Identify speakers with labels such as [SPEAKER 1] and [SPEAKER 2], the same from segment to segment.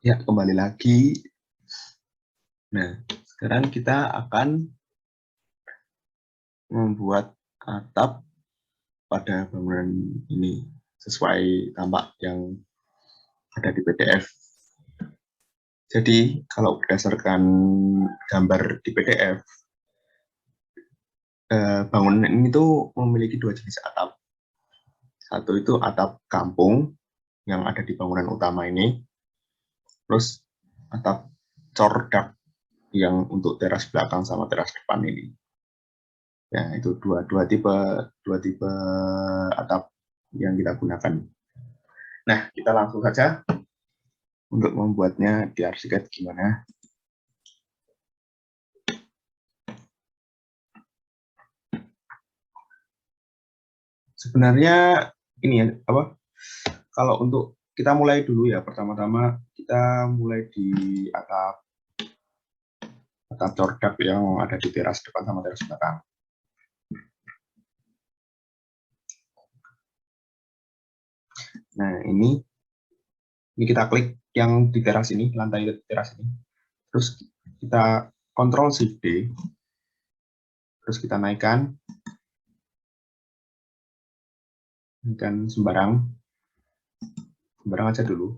[SPEAKER 1] Ya, kembali lagi. Nah, sekarang kita akan membuat atap pada bangunan ini sesuai tampak yang ada di PDF. Jadi, kalau berdasarkan gambar di PDF, bangunan ini tuh memiliki dua jenis atap. Satu itu atap kampung yang ada di bangunan utama ini, terus atap cordak yang untuk teras belakang sama teras depan ini. Ya, itu dua tipe atap yang kita gunakan. Nah, kita langsung saja untuk membuatnya di arsiket gimana. Sebenarnya ini ya, apa? Kalau untuk kita mulai dulu ya, pertama-tama kita mulai di atap cordak yang ada di teras depan sama teras belakang. Nah, ini kita klik yang di teras ini, lantai teras ini. Terus kita Ctrl Shift D. Terus kita naikkan sembarang aja dulu.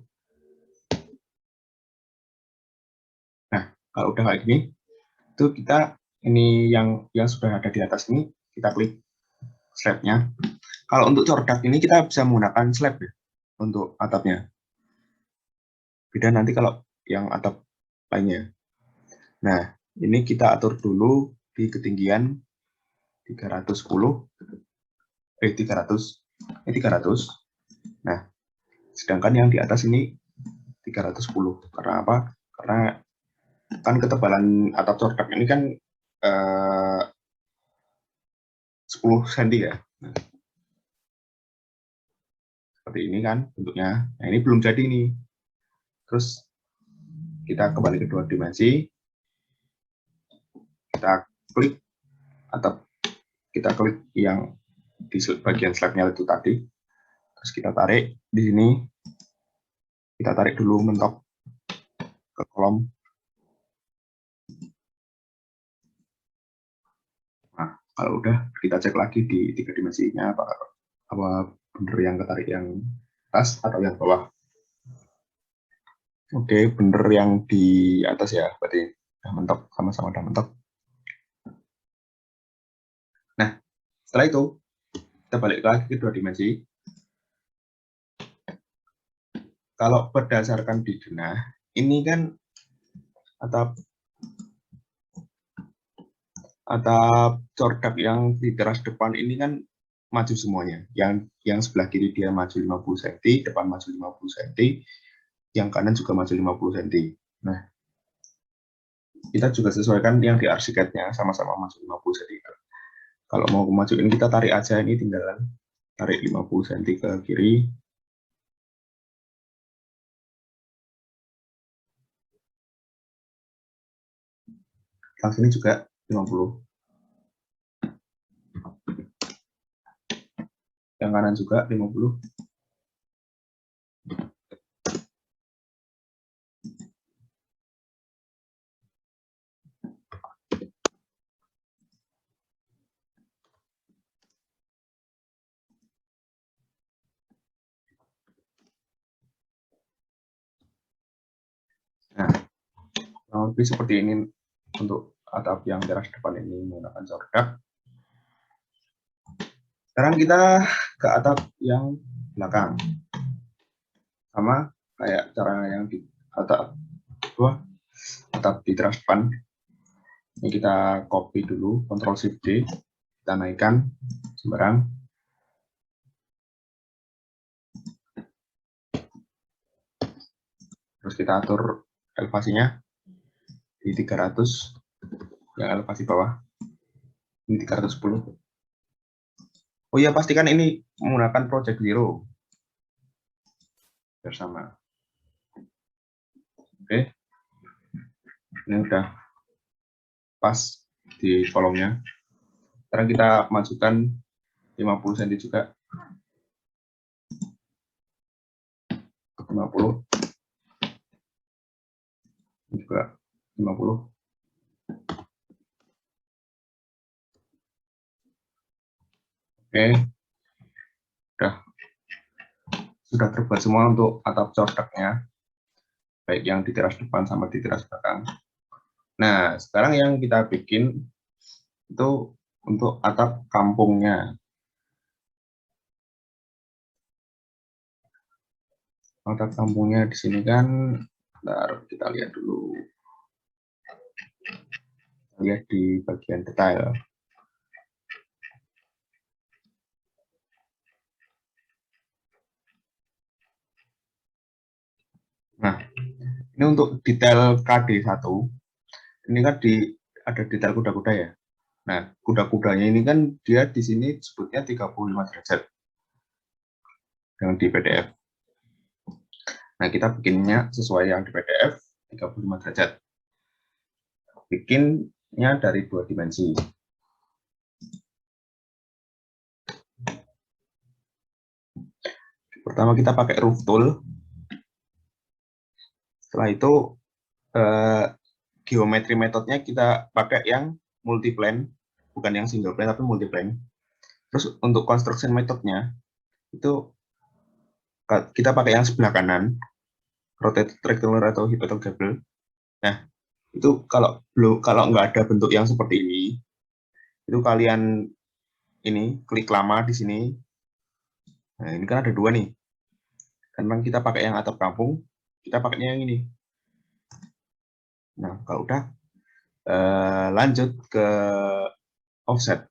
[SPEAKER 1] Nah, kalau udah kayak gini, itu kita ini yang sudah ada di atas ini, kita klik slab-nya. Kalau untuk cordak ini kita bisa menggunakan slab ya untuk atapnya. Beda nanti kalau yang atap lainnya. Nah, ini kita atur dulu di ketinggian 310, 300. Nah, sedangkan yang di atas ini 310. Karena apa? Karena kan ketebalan atap cordak ini kan 10 cm ya. Nah, seperti ini kan bentuknya. Nah, ini belum jadi nih. Terus kita kembali ke dua dimensi. Kita klik atap, kita klik yang di bagian slabnya itu tadi. Terus kita tarik di sini. Kita tarik dulu mentok ke kolom. Nah, kalau udah kita cek lagi di tiga dimensinya apa bener yang ketarik yang atas atau yang bawah. Oke, bener yang di atas ya, berarti udah mentok, sama-sama udah mentok. Nah, setelah itu kita balik lagi ke dua dimensi. Kalau berdasarkan di denah, ini kan atap cordak yang di teras depan ini kan maju semuanya. Yang sebelah kiri dia maju 50 cm, depan maju 50 cm, yang kanan juga maju 50 cm. Nah, kita juga sesuaikan yang di arsiketnya sama-sama maju 50 cm. Kalau mau majuin kita tarik aja, ini tinggalan tarik 50 cm ke kiri. Yang sini juga 50. Yang kanan juga 50. Nah, kurang lebih seperti ini untuk atap yang teras depan ini menggunakan cordak. Sekarang kita ke atap yang belakang. Sama kayak cara yang di atap di teras depan. Ini kita copy dulu, Ctrl Shift D, kita naikkan sembarang. Terus kita atur elevasinya di 300, yang elevasi bawah ini 310. Oh iya, pastikan ini menggunakan Project Zero bersama. Oke, ini udah pas di kolomnya. Sekarang kita masukkan 50 cm juga, 50. juga 50. Oke, sudah terbuat semua untuk atap cordaknya, baik yang di teras depan sama di teras belakang. Nah, sekarang yang kita bikin itu untuk atap kampungnya. Atap kampungnya di sini kan, bentar, kita lihat dulu. Kita lihat di bagian detail. Nah, ini untuk detail KD1, ini kan ada detail kuda-kuda ya. Nah, kuda-kudanya ini kan dia di sini sebutnya 35 derajat yang di PDF. Nah, kita bikinnya sesuai yang di PDF 35 derajat. Bikinnya dari 2 dimensi. Pertama kita pakai roof tool. Setelah itu geometri metodenya kita pakai yang multiplane, bukan yang single plane tapi multiplane. Terus untuk construction metodenya itu kita pakai yang sebelah kanan, rotated rectangular atau hypothetical. Nah, itu kalau nggak ada bentuk yang seperti ini, itu kalian ini klik lama di sini. Nah, ini kan ada 2 nih. Karena kita pakai yang atap kampung, kita pakainya yang ini. Nah, kalau udah lanjut ke offset.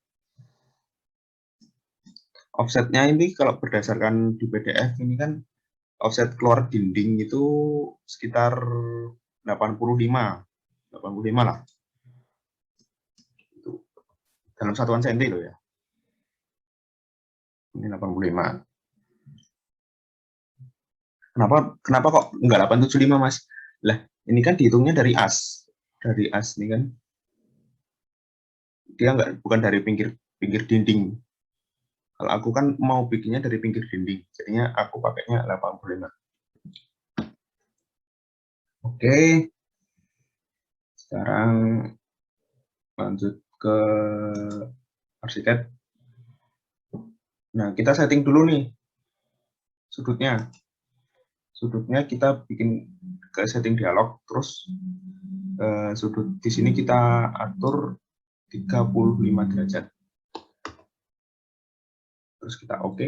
[SPEAKER 1] Offsetnya ini kalau berdasarkan di PDF ini kan offset keluar dinding itu sekitar 85 lah. Itu dalam satuan senti loh ya. Ini 85. Kenapa kok enggak 875, Mas? Lah, ini kan dihitungnya dari as. Dari as ini kan. Dia bukan dari pinggir dinding. Kalau aku kan mau bikinnya dari pinggir dinding. Jadinya aku pakainya 85. Oke. Sekarang lanjut ke arsitek. Nah, kita setting dulu nih sudutnya. Sudutnya kita bikin ke setting dialog, terus sudut di sini kita atur 35 derajat. Terus kita oke.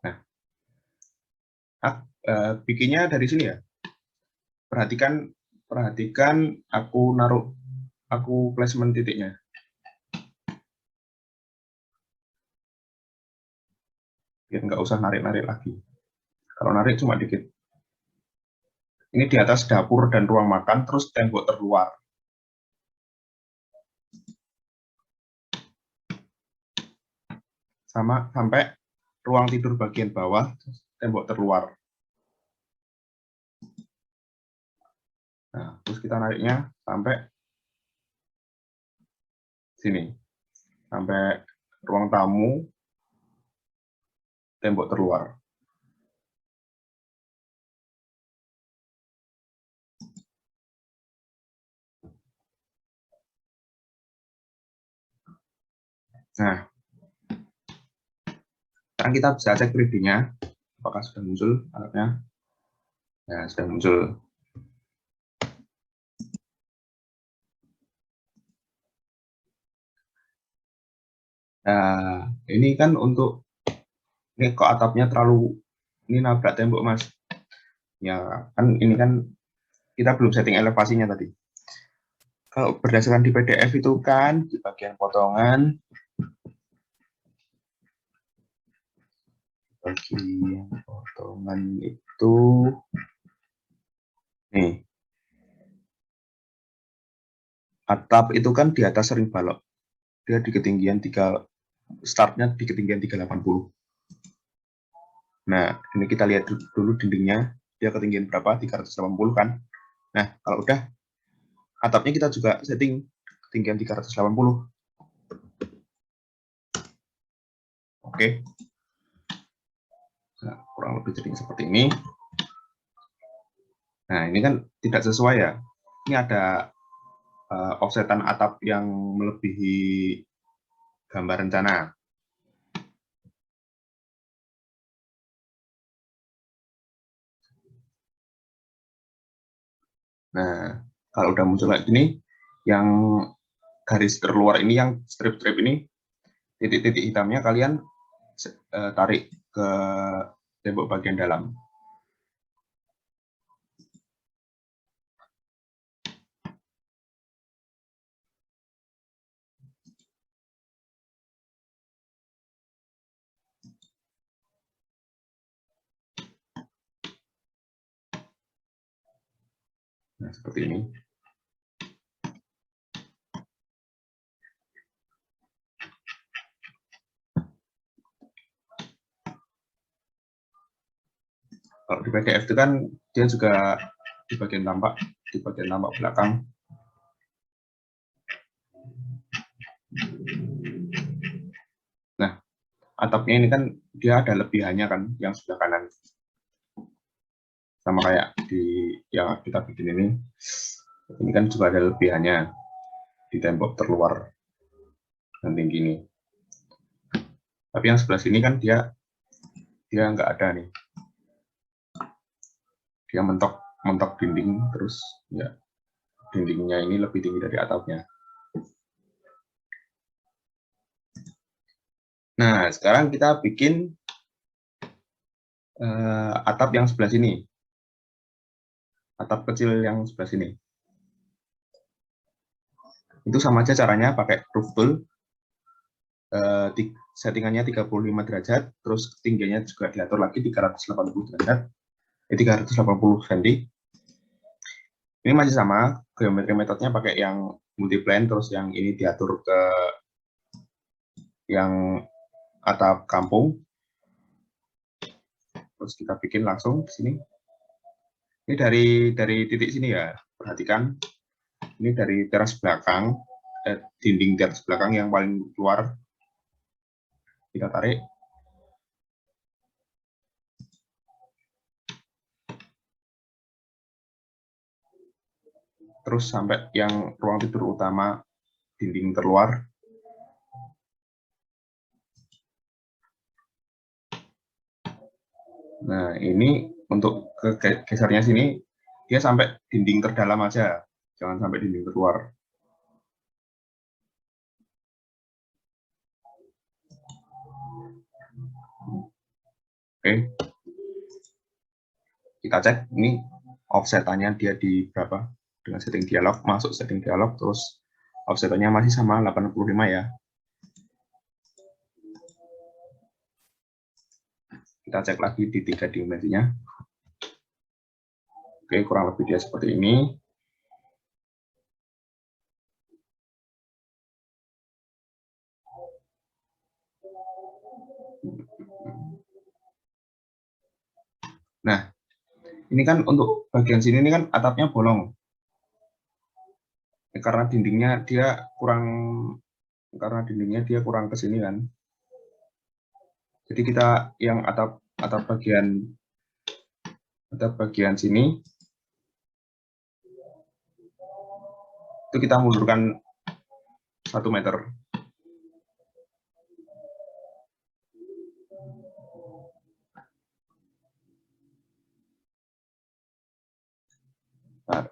[SPEAKER 1] Nah, bikinnya dari sini ya. Perhatikan aku placement titiknya. Biar nggak usah narik-narik lagi. Kalau narik cuma dikit. Ini di atas dapur dan ruang makan, terus tembok terluar. Sampai ruang tidur bagian bawah, tembok terluar. Nah, terus kita nariknya sampai sini. Sampai ruang tamu, tembok terluar. Nah, sekarang kita bisa cek 3D-nya, apakah sudah muncul alatnya. Nah, sudah muncul. Nah, ini kan untuk, ini kok atapnya terlalu, ini nabrak tembok, Mas. Ya, kan ini kan kita belum setting elevasinya tadi. Kalau berdasarkan di PDF itu kan, di bagian potongan, itu nih, atap itu kan di atas ring balok, dia di ketinggian startnya di ketinggian 380. Nah, ini kita lihat dulu dindingnya, dia ketinggian berapa, 380 kan. Nah, kalau udah, atapnya kita juga setting ketinggian 380. Oke. Nah, kurang lebih jadi seperti ini. Nah, ini kan tidak sesuai ya. Ini ada offsetan atap yang melebihi gambar rencana. Nah, kalau udah muncul kayak gini, yang garis terluar ini, yang strip-strip ini, titik-titik hitamnya kalian tarik ke tembok bagian dalam. Nah, seperti ini. Kalau di PDF itu kan dia juga di bagian tampak belakang. Nah, atapnya ini kan dia ada lebihannya kan, yang sebelah kanan. Sama kayak di yang kita bikin ini. Ini kan juga ada lebihannya di tembok terluar dan tinggi ini. Tapi yang sebelah sini kan dia nggak ada nih. Dia mentok dinding, terus ya dindingnya ini lebih tinggi dari atapnya. Nah, sekarang kita bikin atap yang sebelah sini. Atap kecil yang sebelah sini. Itu sama aja caranya, pakai roof tool. Settingannya 35 derajat, terus ketinggiannya juga diatur lagi 380 derajat, 380 cm. Ini masih sama, geometri metodenya pakai yang multiplane, terus yang ini diatur ke yang atap kampung. Terus kita bikin langsung di sini. Ini dari titik sini ya, perhatikan. Ini dari teras belakang, dinding teras belakang yang paling keluar. Kita tarik. Terus sampai yang ruang tidur utama, dinding terluar. Nah, ini untuk gesernya sini, dia sampai dinding terdalam aja, jangan sampai dinding terluar. Oke, kita cek ini offsetannya dia di berapa dengan setting dialog, masuk setting dialog, terus offsetannya masih sama 85 ya. Kita cek lagi di 3 dimensinya. Oke, kurang lebih dia seperti ini. Nah, ini kan untuk bagian sini ini kan atapnya bolong. Karena dindingnya dia kurang ke sini kan. Jadi kita yang atap bagian sini itu kita mundurkan 1 meter. Nah,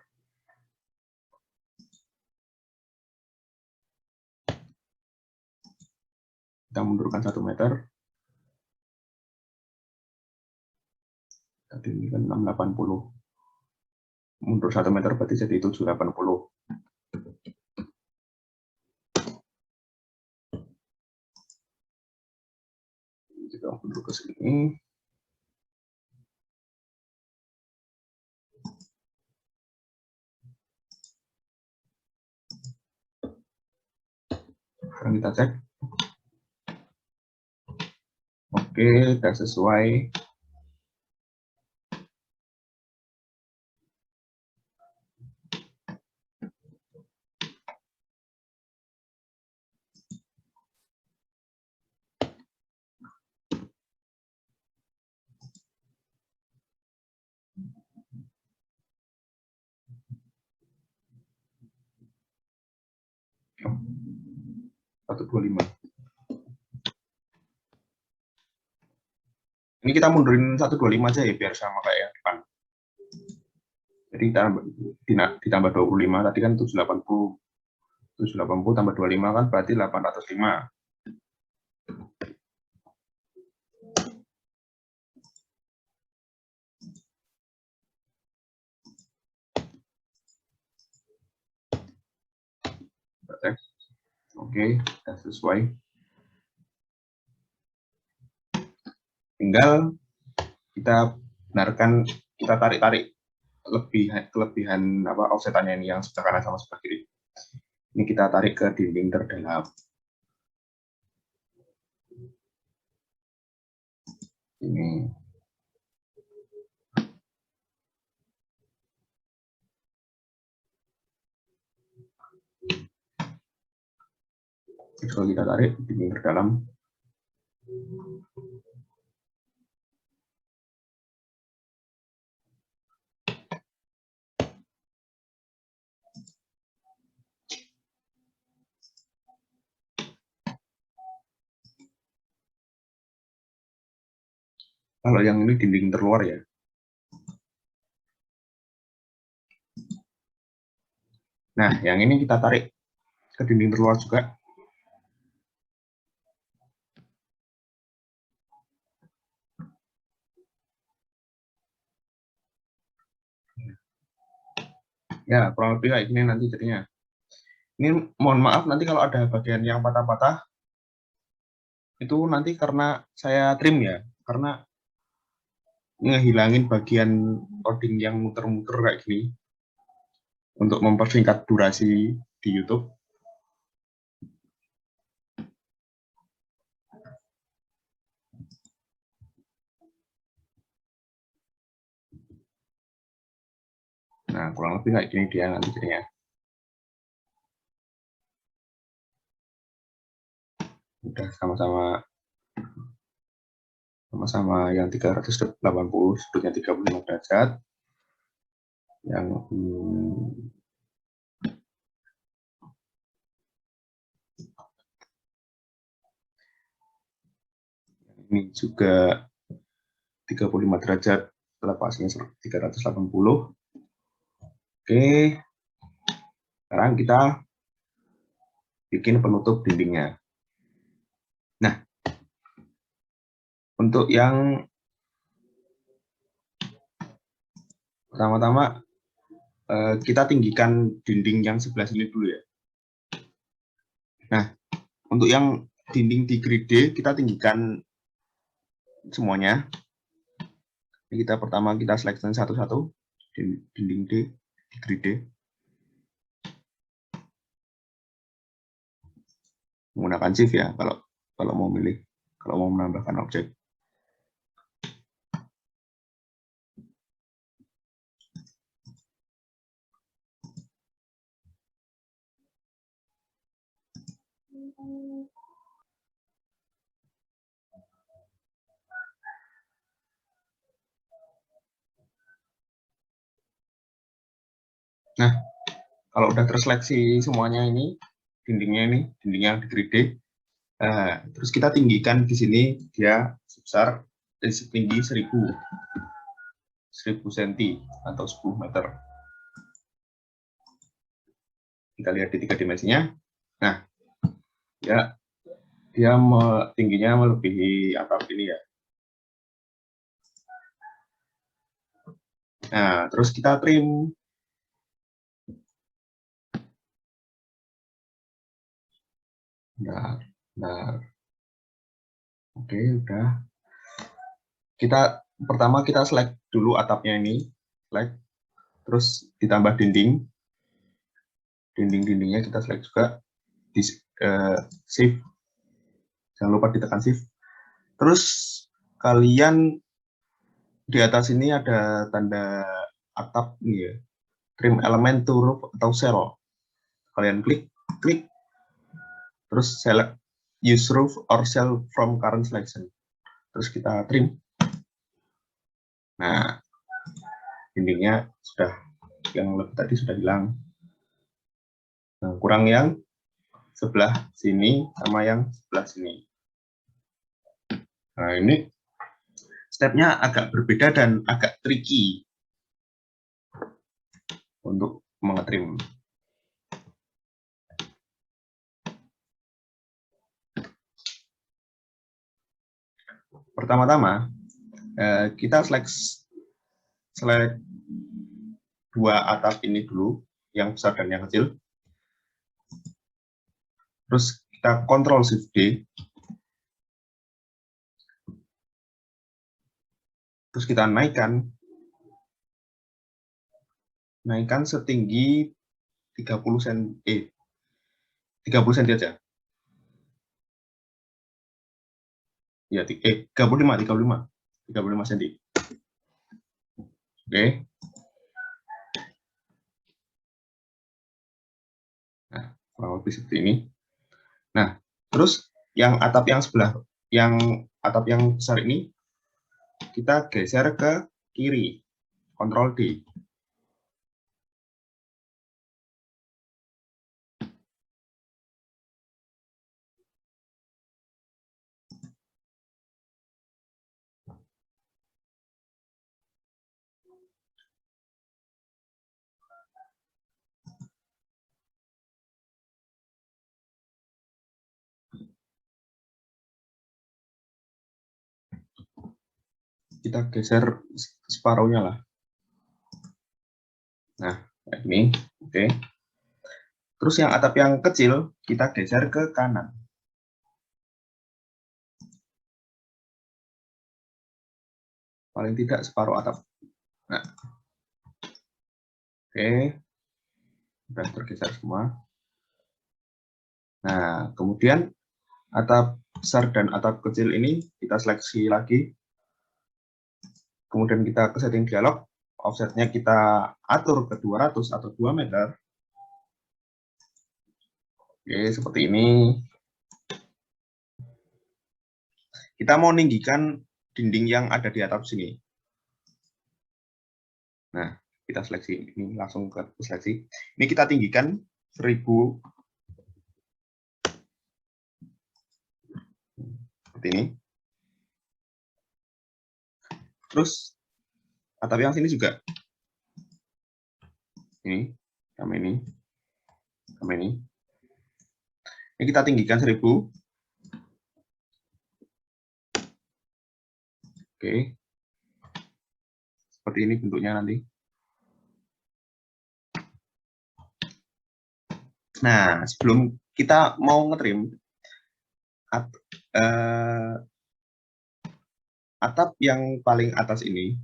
[SPEAKER 1] kita mundurkan 1 meter. Tadi ini kan 680. Mundur 1 meter berarti jadi 780. Kita mundur ke sini. Sekarang kita cek. Oke, sudah sesuai. 125. Ini kita mundurin 125 aja ya, biar sama kayak yang depan. Jadi ditambah 25, tadi kan 780. 780 tambah 25 kan berarti 805. Oke, sudah sesuai. Tinggal kita benarkan, kita tarik-tarik kelebihan apa offsetannya ini yang sebelah kanan sama sebelah kiri. Ini kita tarik ke dinding terdalam. Ini. Kalau kita tarik dinding terdalam. Kalau yang ini dinding terluar ya. Nah, yang ini kita tarik ke dinding terluar juga. Ya, kurang lebih kayak gini nanti jadinya. Ini mohon maaf nanti kalau ada bagian yang patah-patah, itu nanti karena saya trim ya, karena ngehilangin bagian coding yang muter-muter kayak gini untuk mempersingkat durasi di YouTube. Nah, kurang lebih kayak gini dia nanti jadinya. Udah sama-sama yang 380, sudutnya 35 derajat. Yang ini juga 35 derajat, lepasnya 380. Oke, sekarang kita bikin penutup dindingnya. Nah, untuk yang pertama-tama kita tinggikan dinding yang sebelah sini dulu ya. Nah, untuk yang dinding di grid D kita tinggikan semuanya. Kita pertama kita selection satu-satu dinding D di grid D. Menggunakan shift ya kalau mau menambahkan objek. Nah, kalau udah terseleksi semuanya ini, dinding yang di grid D, terus kita tinggikan di sini dia sebesar setinggi 1000 cm atau 10 meter. Kita lihat di 3 dimensinya. Nah, ya dia tingginya melebihi atap ini ya. Nah, terus kita trim. Nah. Oke, udah. Pertama kita select dulu atapnya ini, select, terus ditambah dinding. Dinding-dindingnya kita select juga, di shift. Jangan lupa ditekan shift. Terus kalian di atas ini ada tanda atap nih ya, trim element to roof atau cell. Kalian klik, terus select use roof or cell from current selection. Terus kita trim. Nah, dindingnya sudah, yang lebih tadi sudah hilang. Nah, kurang yang sebelah sini sama yang sebelah sini. Nah, ini stepnya agak berbeda dan agak tricky untuk mengetrim. Pertama-tama, kita select dua atap ini dulu, yang besar dan yang kecil. Terus kita Ctrl Shift D. Terus kita naikkan setinggi 30 cm, 30 cm aja. Ya, 35 cm. Oke. Nah, kurang lebih seperti ini. Nah, terus yang atap yang sebelah, atap yang besar ini kita geser ke kiri, Ctrl D. Kita geser separuhnya lah. Nah, ini, oke. Terus yang atap yang kecil kita geser ke kanan. Paling tidak separuh atap. Nah, oke, sudah tergeser semua. Nah, kemudian atap besar dan atap kecil ini kita seleksi lagi. Kemudian kita ke setting dialog, offsetnya kita atur ke 200 atau 2 meter. Oke, seperti ini. Kita mau meninggikan dinding yang ada di atap sini. Nah, kita seleksi ini, langsung ke seleksi. Ini kita tinggikan 1000. Seperti ini. Terus atap yang sini juga. Ini, sama ini, sama ini. Ini kita tinggikan 1000. Oke. Seperti ini bentuknya nanti. Nah, sebelum kita mau ngetrim, atap yang paling atas ini,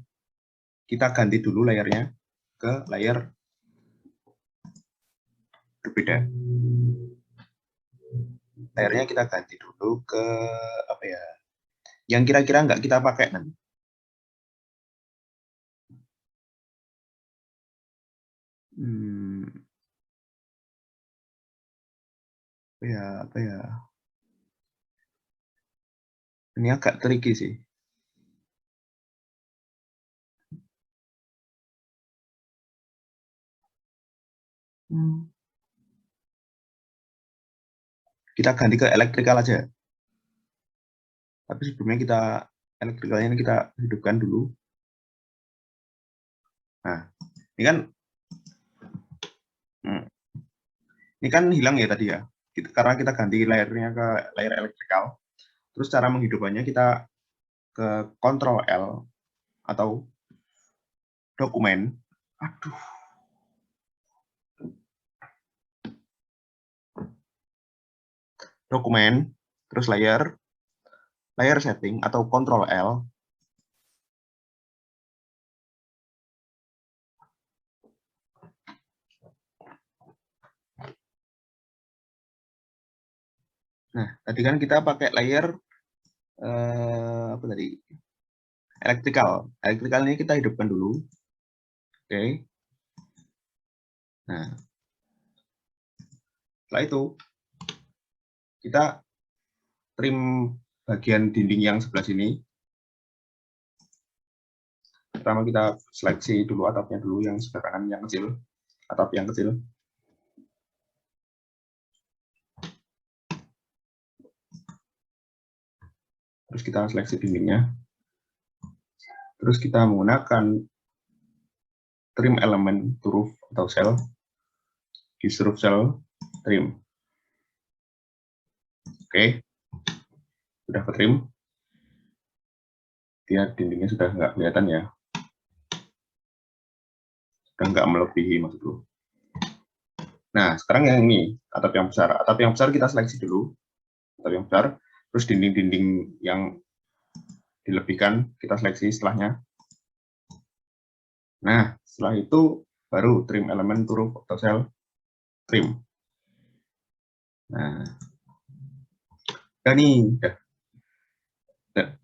[SPEAKER 1] kita ganti dulu layarnya ke layar berbeda. Layarnya kita ganti dulu ke apa ya? Yang kira-kira nggak kita pakai nanti. Apa ya? Ini agak tricky sih. Kita ganti ke elektrikal aja. Tapi sebelumnya kita elektrikalnya ini kita hidupkan dulu. Nah, ini kan hilang ya tadi ya. Karena kita ganti layarnya ke layar elektrikal. Terus cara menghidupannya kita ke Ctrl L atau dokumen. Aduh. Dokumen, terus layar setting atau Ctrl L. Nah, tadi kan kita pakai layar apa tadi? Elektrikal. Elektrikal ini kita hidupkan dulu. Oke. Nah, setelah itu kita trim bagian dinding yang sebelah sini. Pertama kita seleksi dulu atapnya dulu yang sebelah kanan yang kecil, atap yang kecil. Terus kita seleksi dindingnya. Terus kita menggunakan trim elemen to roof atau cell. Di roof cell trim. Oke, sudah ke trim. Dia dindingnya sudah nggak kelihatan ya. Sudah nggak melebihi maksudku. Nah, sekarang yang ini, atap yang besar. Atap yang besar kita seleksi dulu. Atap yang besar. Terus dinding-dinding yang dilebihkan kita seleksi setelahnya. Nah, setelah itu baru trim elemen to roof atau cell trim. Nah, udah nih,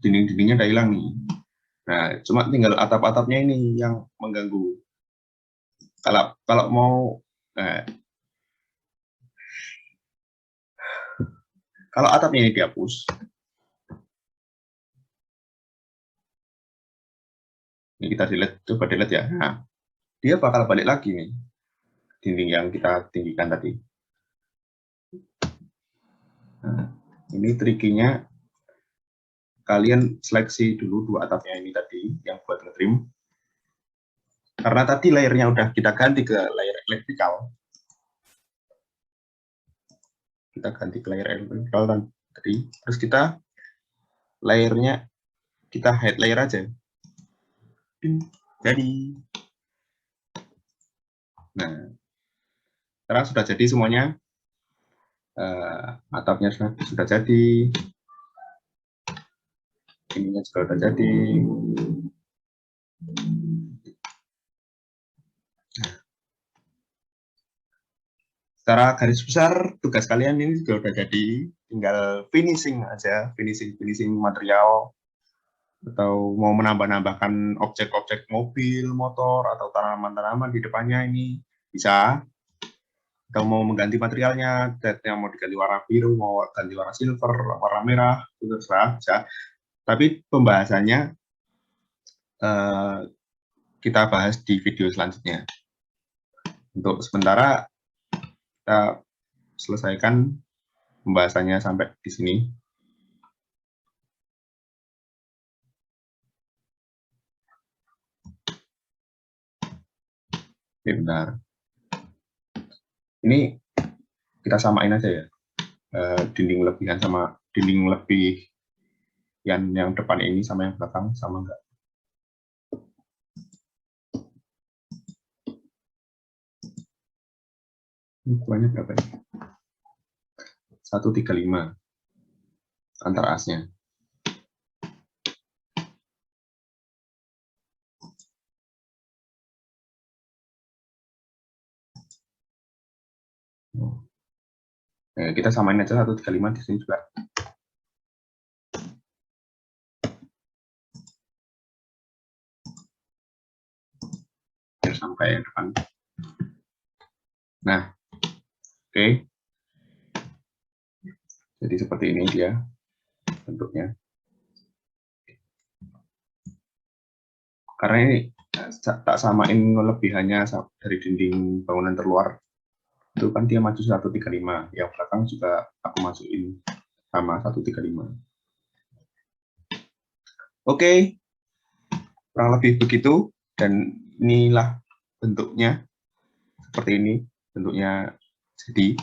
[SPEAKER 1] dinding-dindingnya udah hilang nih. Nah, cuma tinggal atap-atapnya ini yang mengganggu. Kalau mau kalau atapnya ini dihapus, ini kita delete, coba delete ya. Nah, dia bakal balik lagi nih, dinding yang kita tinggikan tadi. Nah, ini trikinya, kalian seleksi dulu dua atapnya ini tadi, yang buat ngetrim. Karena tadi layernya udah kita ganti ke layer elektrikal. Kita ganti ke layer elektrikal tadi. Terus kita layernya, kita hide layer aja. Jadi, nah, sekarang sudah jadi semuanya. Atapnya sudah jadi, ininya juga sudah jadi. Secara garis besar tugas kalian ini juga sudah jadi, tinggal finishing aja, finishing material, atau mau menambah-nambahkan objek-objek mobil, motor, atau tanaman-tanaman di depannya ini bisa. Atau mau mengganti materialnya, catnya mau diganti warna biru, mau ganti warna silver, warna merah, itu terserah bisa. Tapi pembahasannya kita bahas di video selanjutnya. Untuk sementara kita selesaikan pembahasannya sampai di sini. Oke, bentar. Ini kita samain aja ya, dinding lebihan sama dinding lebih yang depan ini sama yang belakang sama enggak. Ini ukurannya berapa ya? 135 antar asnya. Kita samain aja 135 di sini juga. Biar sampai yang depan. Nah, oke. Jadi seperti ini dia bentuknya. Karena ini tak samain lebihannya dari dinding bangunan terluar, itu kan dia maju 135, yang belakang juga aku masukin sama 135. Oke, kurang lebih begitu, dan inilah bentuknya, seperti ini bentuknya jadi.